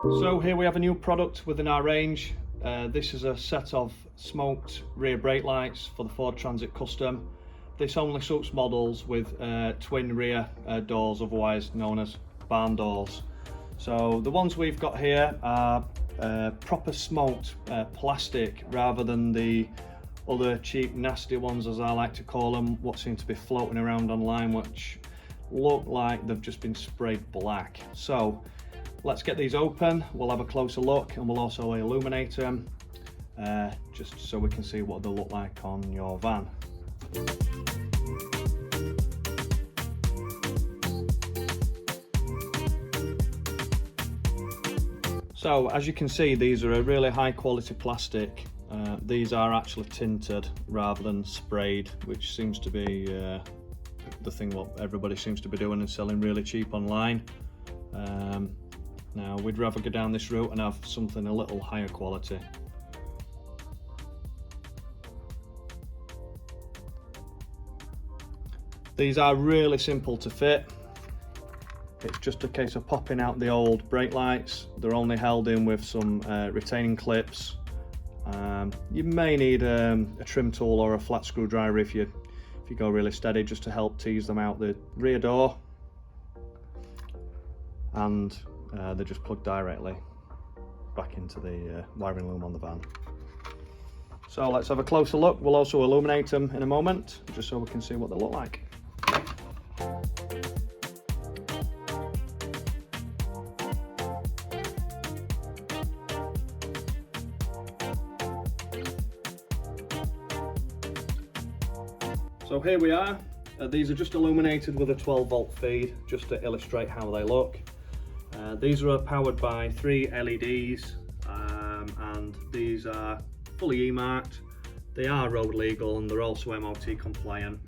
So here we have a new product within our range. This is a set of smoked rear brake lights for the Ford Transit Custom. This only suits models with twin rear doors, otherwise known as barn doors. So the ones we've got here are proper smoked plastic rather than the other cheap nasty ones, as I like to call them, what seem to be floating around online, which look like they've just been sprayed black. So let's get these open, we'll have a closer look, and we'll also illuminate them just so we can see what they look like on your van. So as you can see, these are a really high quality plastic. These are actually tinted rather than sprayed, which seems to be the thing what everybody seems to be doing and selling really cheap online. Now we'd rather go down this route and have something a little higher quality. These are really simple to fit. It's just a case of popping out the old brake lights. They're only held in with some retaining clips. You may need a trim tool or a flat screwdriver if you go really steady, just to help tease them out the rear door. And they just plug directly back into the wiring loom on the van. So let's have a closer look. We'll also illuminate them in a moment, just so we can see what they look like. So here we are. These are just illuminated with a 12-volt feed, just to illustrate how they look. These are powered by 3 LEDs, and these are fully E-marked. They are road legal and they're also MOT compliant.